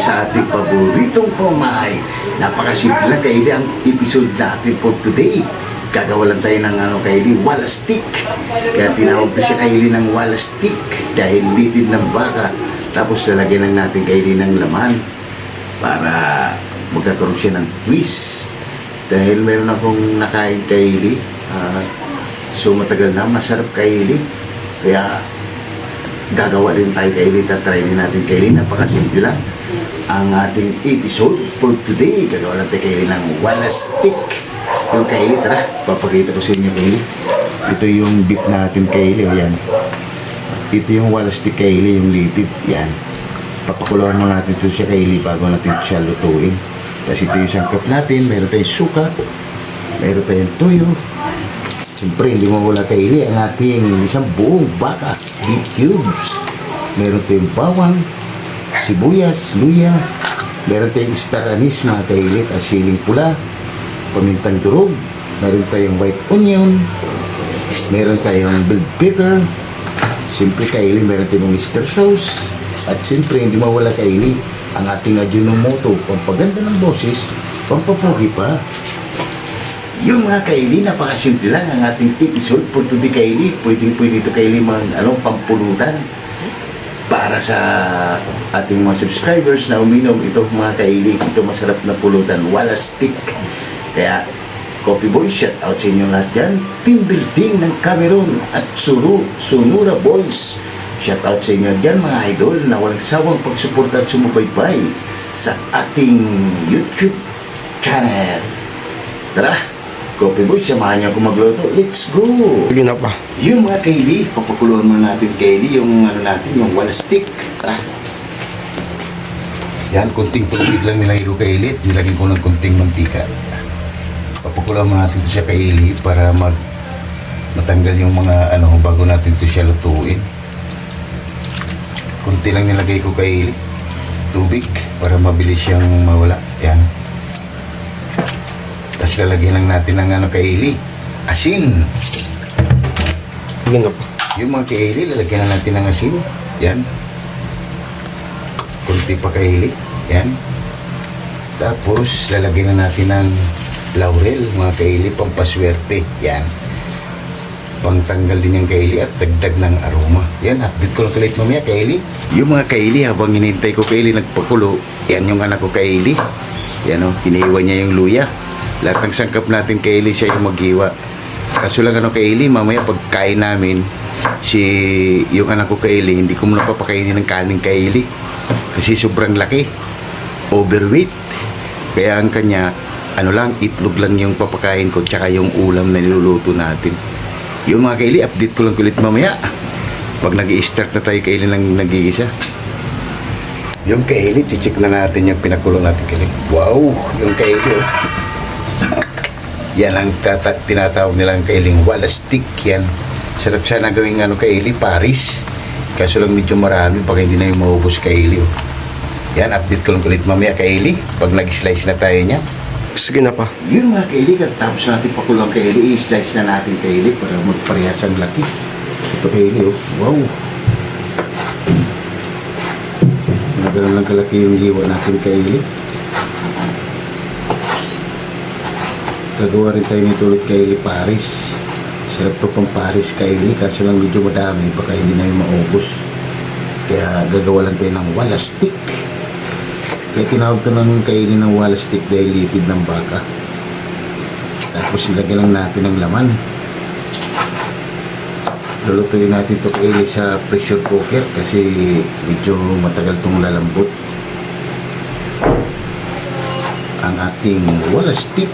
sa ating paboritong pamay. Napakasimple lang Kaili ang episode natin for today. Gagawa lang tayo ng Kaili, wala stick. Kaya tinawag to siya Kaili ng wala stick dahil litid ng baka. Tapos lalagyan lang natin Kaili ng laman para magkakaroon siya ng twist. Dahil meron akong nakain Kaili, so matagal na, masarap Kaili. Kaya gagawa din tayo Kaili, tatry din natin Kaili. Napakasimple lang ang ating episode for today. Gagawa lang tayo Kaili ng wala stick. Yung Kaili, tara, papakita ko sa inyo Kaili. Ito yung beef natin Kaili, o yan. Ito yung wala stick Kaili, yung litid, yan. Papakuluan mo natin ito siya Kaili bago natin siya lutuin. Tapos ito yung sangkap natin, meron tayong suka, meron tayong tuyo. Siyempre, hindi mawala Kaili ang ating isang buong baka, beef cubes. Meron tayong bawang, sibuyas, luya, meron tayong star anise mga Kaili, at siling pula, pamintang durog, meron tayong white onion, meron tayong bell pepper, siyempre Kaili, meron tayong oyster sauce, at siyempre, hindi mawala Kaili ang ating Ajinomoto, pampaganda ng boses, pampapogi pa. Yung mga Kaili, napakasimple lang ang ating episode for today Kaili. Pwede ito Kaili pampulutan para sa ating mga subscribers na uminom ito mga Kaili. Ito masarap na pulutan, wala stick. Kaya, Coffee Boy, shout out sa inyo lahat dyan. Team building ng Cameron at Sonora Boys. Shout out sa inyo dyan mga idol na walang sawang pagsuporta at sumubaybay sa ating YouTube channel. Tara, Coffee Boy, samahan niyo ako magluto. Let's go! Sige na pa. Yung mga Kaili, papakuluan mo natin Kaili, yung yung wala stick. Tara. Yan, kunting tubig lang nilagay ko Kaili at nilagay ko ng kunting mantika. Papakuluan mo natin ito siya Kaili para matanggal yung mga bago natin ito siya lutuin. Kunti lang nilagay ko Kaili tubig para mabilis siyang mawala. Yan. Tapos lalagyan lang natin ng Kaili, asin. Sige na pa. Yung mga Kaili, lalagyan na natin ng asin. Yan. Kunti pa Kaili. Yan. Tapos lalagyan na natin ng laurel mga Kaili, pampaswerte. Yan. Pangtanggal din yung Kaili at dagdag ng aroma. Yan, update ko lang ulit mamaya Kaili. Yung mga Kaili, habang hinintay ko Kaili nagpakulo, yan yung anak ko Kaili. Yan o, iniiwan niya yung luya. Lahat ng sangkap natin Kaili, siya yung maghiwa. Kaso lang Kaili, mamaya pagkain namin, yung anak ko Kaili, hindi ko muna papakainin ng kanin Kaili. Kasi sobrang laki. Overweight. Kaya ang kanya, itlog lang yung papakain ko, tsaka yung ulam na niluluto natin. Yung mga Kaili, update ko lang ulit mamaya. Pag nag-i-start na tayo Kaili nang nagigisa. Yung Kaili, check na natin yung pinakulo natin Kaili. Wow! Yung Kaili, oh. Yan ang tinatawag nilang Kailing wala stick yan. Sarap siya na gawing Kaili, Paris. Kaso lang medyo marami pag hindi na yung maubos Kaili, oh. Yan, update ko lang ulit mamaya Kaili. Pag nag-slice na tayo niya. Sige na pa. Yung mga Kaili, tapos natin pakulang Kaili, i-slice na natin Kaili para magparehas ang laki. Ito Kaili, oh. Wow! Nagalan lang kalaki yung hiwa natin Kaili. Gagawa rin tayo nito ulit Kaili, Paris. Sarap to pang Paris Kaili, kaso lang medyo madami, baka hindi na yung maubos. Kaya gagawa lang tayo ng wala stick. Kaya tinawag ito ng Kaili ng wala stick dahil litid ng baka. Tapos ilagay lang natin ang laman. Lulutuin natin ito Kaili sa pressure cooker kasi medyo matagal itong lalambot. Ang ating wala stick.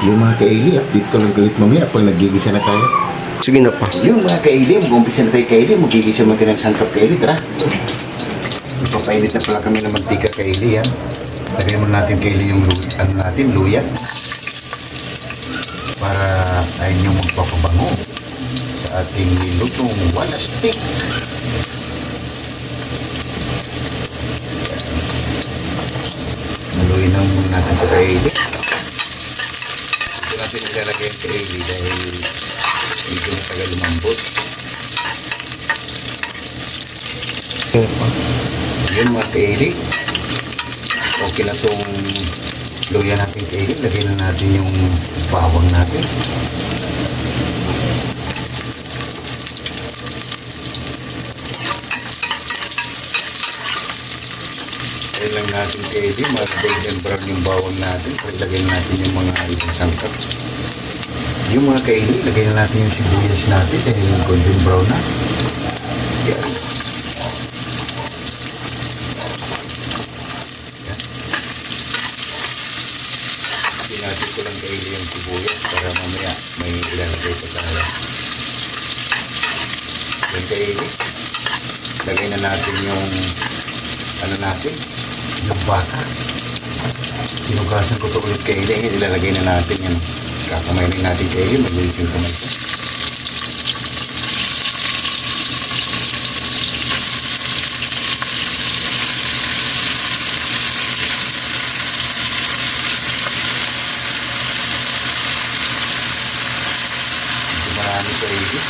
Yung mga Kaili, update ko lang ulit mamaya pag nagigisa na tayo. Sige na pa. Yung mga Kaili, mag-umpisa na tayo Kaili, magigisa natin ng sangkap Kaili, tara. Ipapainit na pala kami ng mantika Kaili, yan. Lagay mo natin Kaili yung luya. Para ayun yung magpapabango sa ating nilutong wala stick. Haluin na muna natin ito kaili. Ito natin ilalagay ang kaili dahil medyo matagal lumambot. Sige na pa. Yun mga kaili. Okay na itong luya natin kaili. Lagyan na natin yung bawang natin. Lagyan lang natin kaili. Mag-golden brown yung bawang natin. Lagyan natin yung mga ibang sangkap. Yung mga kaili, lagyan na natin yung sibuyas natin dahil yung golden brown na. Yan. Natin ko lang kaili yung sibuyas para mamaya may ilalagay ko sa harap. Yung kaili, lagay na natin yung ano natin, yung baka. Sinugasan ko ito ulit kaili, ilalagay na natin yan. Kakamay rin natin kaili, maglinis yung kamay ko. Marami kaili.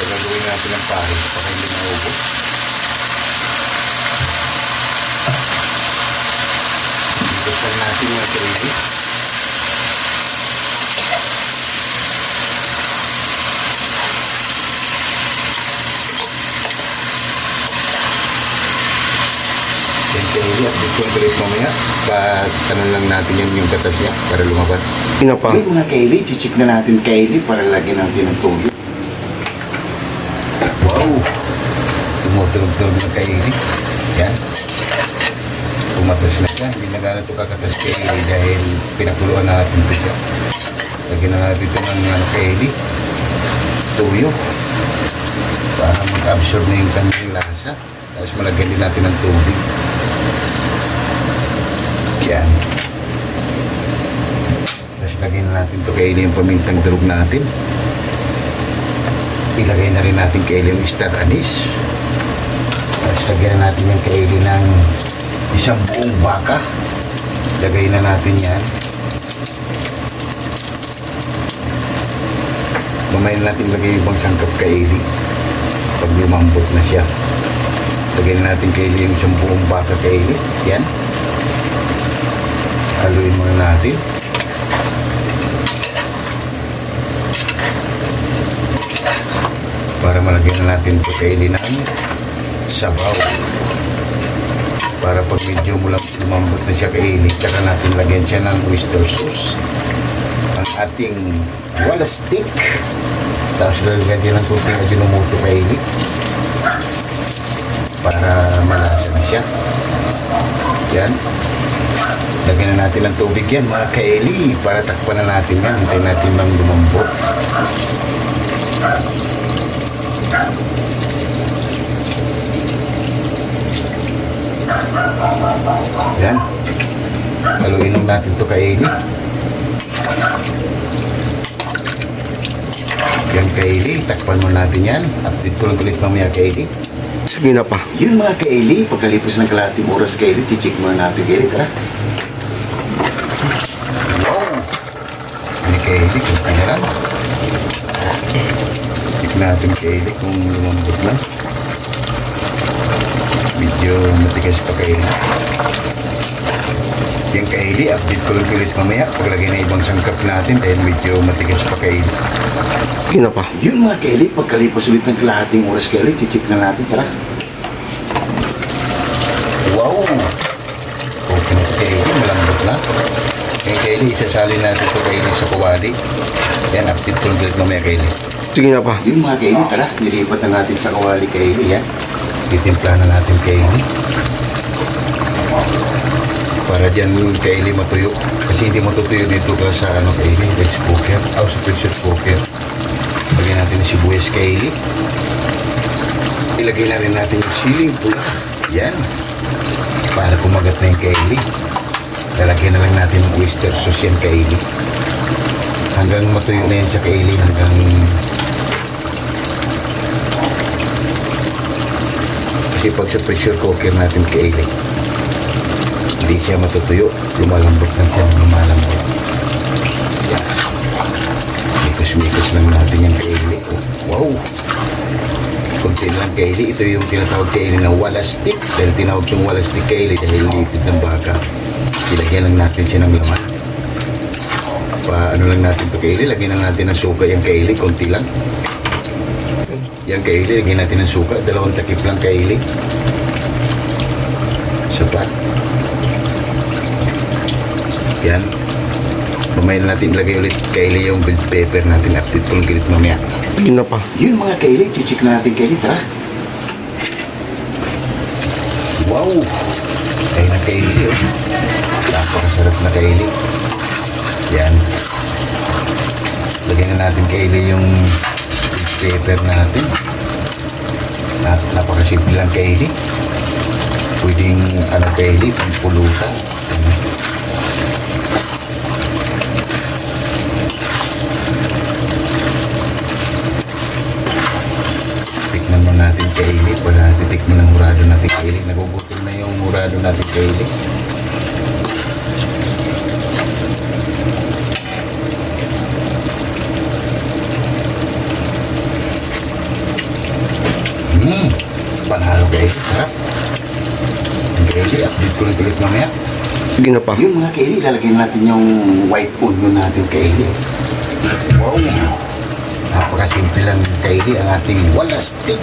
Gagawin natin ang pahay para hindi maubos. Buksan natin mga kaili. Yan kaili at dito yung galit mamaya. Patanan lang natin yung katas niya para lumabas. Sige na pa. Yung mga kaili, chichik na natin kaili para lagyan natin ng tuyo. Wow! Tumutulog-tulog na kaili. Yan. Pumatas na siya. Hindi na gano'n ito kakatas kaili dahil pinakuluan natin ito siya. Lagyan na natin ito ng kaili. Tuyo. Para mag-absorb na yung kanyang lasa. Tapos malagyan din natin ng tubig. Yan. Tapos lagyan na natin ito kaili yung pamintang durog natin. Ilagay na rin natin kaili yung star anise. Tapos lagyan na natin yung kaili ng isang buong baka. Lagay na natin yan. Mamaya natin lagay yung ibang sangkap kaili. Pag lumambot na siya. Lagyan na natin kaili yung isang buong baka kaili. Yan. Haluin muna natin. Para malagyan na natin ito kaili ng sabaw. Para pag medyo lumambot na siya kaili, tsaka natin lagyan siya ng oyster sauce. Ang ating wala stick. Tapos lalagyan din ng kunting ajinomoto kaili. Para malasa na siya. Yan. Lagyan na natin ng tubig yan mga kaili. Para takpan na natin yan. Hintayin natin lang lumambot. Yan. Haluin lang natin ito kaili. Yan kaili. Takpan mo natin yan. Update ko lang ulit mamaya kaili. Sige na pa. Yun mga kaili. Pagkalipos ng kalahating oras kaili, chichik muna natin kaili. Tara. Wow. Ini kaili. Kunti na lang. Check natin kaili kung lumambot na. Medyo matigas pa kaili. Yung kaili, update ko lang ulit mamaya paglagay na ibang sangkap natin dahil medyo matigas pa kaili. Sige na pa. Yun mga kaili, pagkalipas ulit ng kalahating oras kaili, chichik na natin. Tara. Wow! Okay na ito kaili, malambot na. Yung kaili, isasalin natin ito kaili sa kawali. Yan, update ko lang ulit mamaya kaili. Sige na pa. Yung mga kaili, tara, nilipat na natin sa kawali kaili. Yan. Titimpla na natin kaili. Para dyan kaili matuyo. Kasi hindi matutuyo dito ka sa kaili, rice cooker. Sa pressure cooker. Lagyan natin yung sibuyas kaili. Ilagay na rin natin yung siling pula. Yan. Para kumagat na yung kaili. Lalagyan na lang natin yung oyster sauce yan kaili. Hanggang matuyo na yan sa kaili. Hanggang Kasi pag sa pressure cooker natin kaili, hindi siya matutuyo. Lumalambot lang siya, lumalambot. Yan. Mikos-mikos lang natin yung kaili. Wow! Kunti lang kaili. Ito yung tinatawag kaili na wala stick. Dahil tinawag yung wala stick kaili dahil litid ng baka. Ilagyan lang natin siya ng laman. Ano lang natin ito kaili. Lagyan lang natin ng suka yung kaili. Kunti lang. Yan kaili. Lagyan natin ng suka. 2 takip lang kaili. Sapat. Yan. Mamaya na natin ilagay ulit kaili yung bell pepper natin. Update ko lang kilit mamaya. Sige na pa. Yun mga kaili. Chichik na natin kaili. Tara. Wow. Ay na kaili. Oh. Napakasarap na kaili. Yan. Lagyan na natin kaili yung pepper natin. Napakasimple lang kaili. Pwedeng kaili, pampulutan. Tikman mo natin kaili. Para titikman ng murado natin kaili. Nagugutom na yung murado natin kaili. Panalo kaili. Sarap. Ang kaili, update ko lang ulit mamaya. Sige na pa. Yung mga kaili, lalagyan natin yung white onion natin kaili. Wow! Napakasimple lang kaili ang ating wala stick.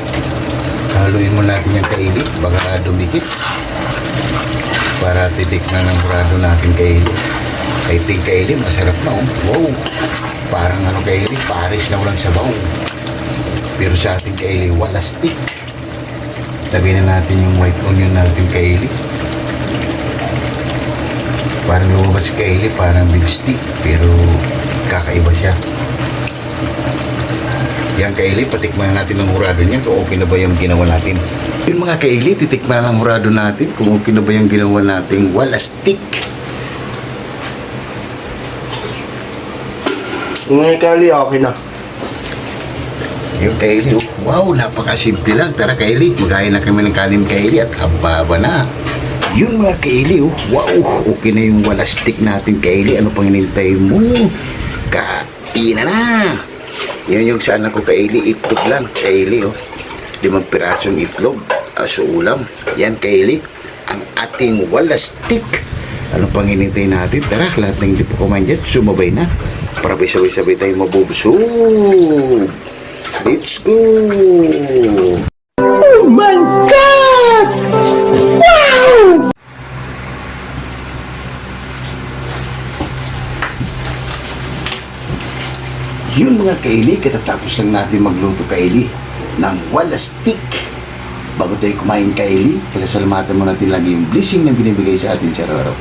Haluin mo natin yung kaili, baka dumikit. Para titikman ng murado natin kaili. I think kaili, masarap na oh. Wow! Parang kaili, Paris na walang sabaw. Pero sa ating kaili, wala stick. Lagyan na natin yung white onion natin kaili. Parang lumabas kaili, parang beef stick. Pero kakaiba siya. Yan kaili, patikman natin ng hurado niya kung okay na ba yung ginawa natin. Yung mga kaili, titikman ng hurado natin kung okay na ba yung ginawa natin wala stick. Ngayon kali, okay na. Yung kaili, wow, napakasimple lang. Tara kaili, magahin na kami ng kanin kaili at hababa na. Yun mga kaili, wow, okay na yung wala stick natin kaili. Ano pang hinintay mo? Kain na. Yun yung sa anak ko kaili, itlog lang kaili, 5 pirasong itlog, aso ulam. Yan kaili, ang ating wala stick. Ano pang hinintay natin? Tara, lahat ng hindi po kumain dyan, sumabay na. Para sabay-sabay tayo mabubusog. Let's go! Oh my God! Wow! Yun mga kaili, katatapos lang natin magluto kaili ng wala stick. Bago tayo kumain kaili, pasasalamatan mo natin lagi yung blessing na binibigay sa atin sa araw-araw.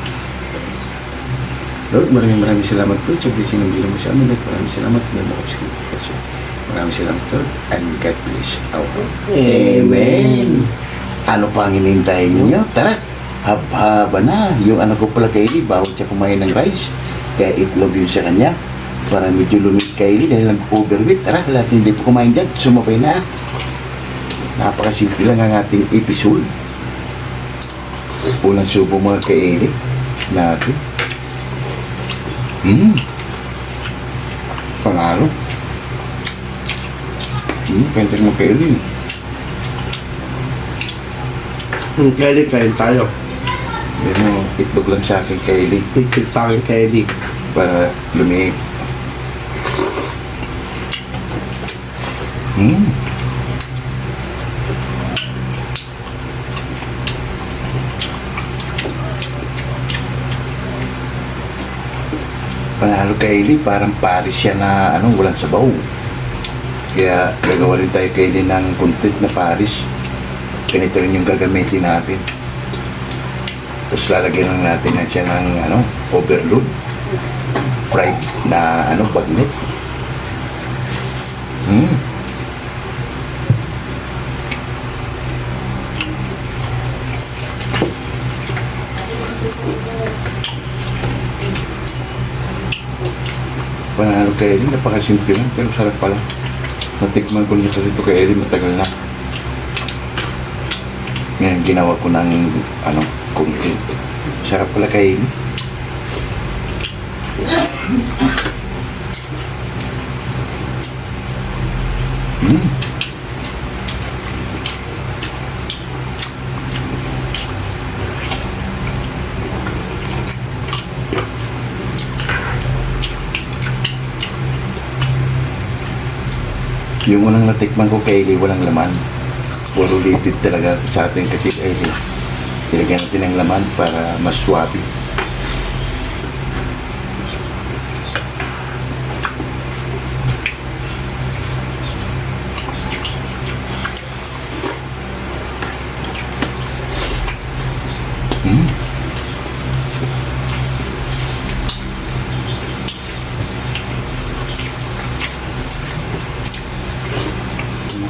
Lord, maraming salamat po sa blessing na binibigay mo sa amin at maraming salamat na makapagsikipasyon. Maraming salamat, Lord, and God bless our Lord. Amen. Ano pa ang hinihintay ninyo? Tara, haba na. Yung anak ko pala kaili, bawal siya kumain ng rice. Kaya itlog yun sa kanya. Para medyo lumit kaili dahil nag-overweight. Tara, lahat hindi po kumain dyan. Sumabay na. Napakasimple lang ang ating episode. Unang subo mga kaili natin. Panalo. Kaya mo kaili. Kali, kain tayo. Yan mo, itlog lang sa akin kaili. Itlog sa akin, Kali. Para lumiit. Panalo kaili, parang Paris siya na walang sabaw. Kaya gagawa rin tayo kaili ng content na Paris. Ganito rin yung gagamitin natin. Tapos lalagyan lang natin na siya ng overload. Fried na bagnet. Panalo kay Eddie, napakasimple lang, pero sarap pala. Natikman ko niya kasi ito kay Eddie, matagal na. ginawa ko ng kunti. Sarap pala kainin. Mm. Yung unang natikman ko kay Eli, walang laman. Puro litid talaga sa atin kasi kay Eli. Ilagyan natin ng laman para mas swabe. Mm.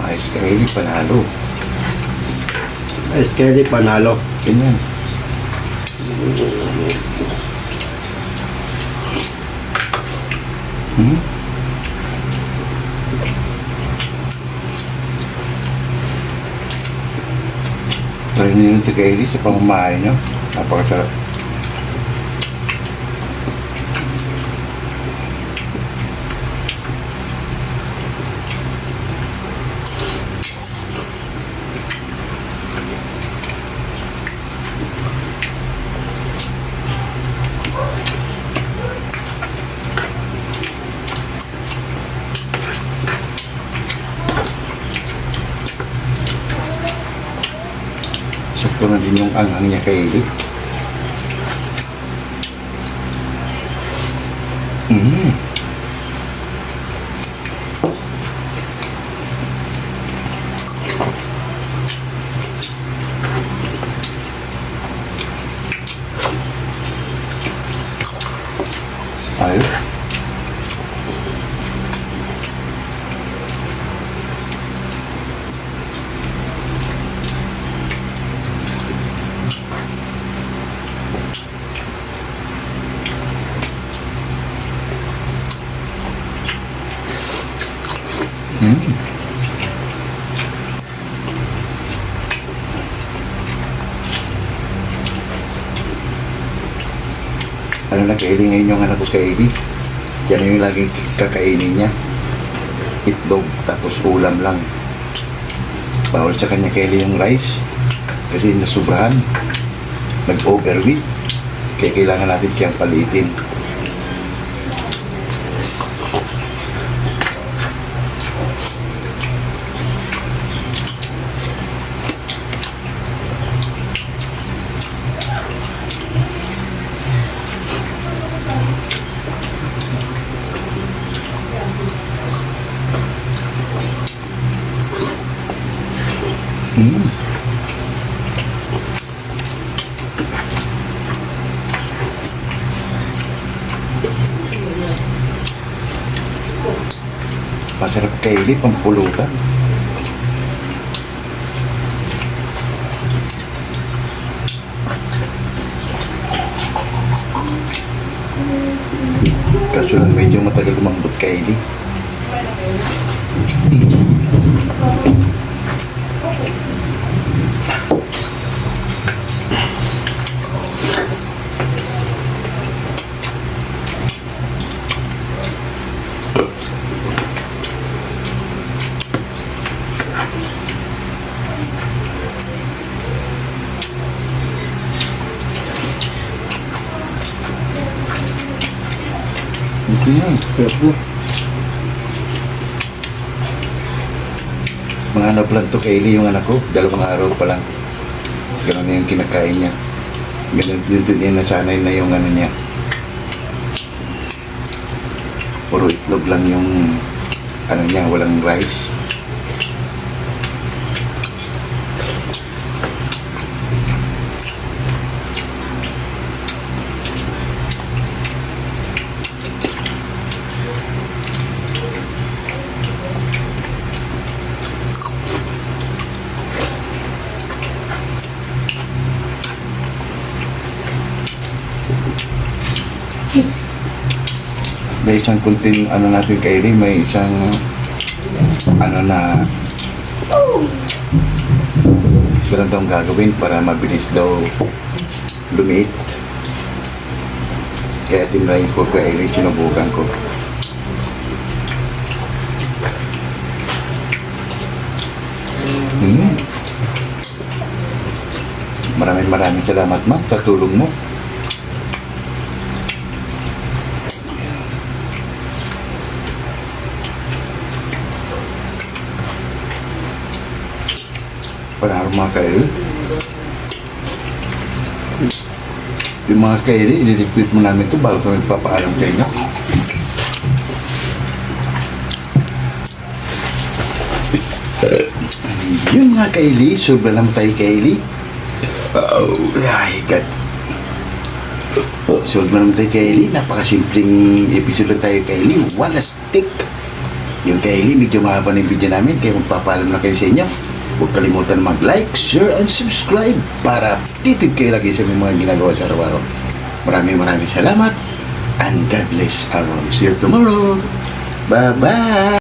Ayos kay Eli, panalo. Scary panalo. Ganyan. Hmm? Try niyo yung tika-ili sa pamamahay niyo. Napakasarap. Sakto na din yung anghang niya kay Eli. Mm. Ayos. Mm. Ano na kainin ngayon yung anak ko kay Eli? Yan yung laging kakainin niya. Itlog, tapos ulam lang. Bawal sa kanya kay Eli yung rice. Kasi nasubrahan. Nag-overweight. Kaya kailangan natin siyang palitin. Mm. Masarap kay Eli, pampulutan. Kaso lang medyo matagal lumambot kay Eli. Okay yan. Pero Mga ano lang to kay Eli yung anak ko. 2 araw pa lang. Ganun na yung kinakain niya. Ganun din nasanay na yung ano niya. Puro itlog lang yung ano niya, walang rice. May isang kunting ano natin kay Eli, may isang ano na Ganun daw ang gagawin para mabilis daw lumiit. Kaya tinry ko Kylie, sinubukan ko. Maraming salamat, ma'am, sa tulong mo. Para mga kaili. Yung mga kaili, i-repeat mo namin ito bago kami papaalam sa inyo. Yung mga kaili, sobra lang tayo kaili. Oh, ay, God. Sobra lang tayo kaili. Napakasimpleng episode lang tayo kaili. Wala stick. Yung kaili, medyo mahaba na yung video namin. Kaya magpapaalam na kayo sa inyo. Huwag kalimutan mag-like, share, and subscribe para titid kayo lagi sa mga ginagawa sa araw-araw. Maraming salamat and God bless our all. See you tomorrow. Bye-bye!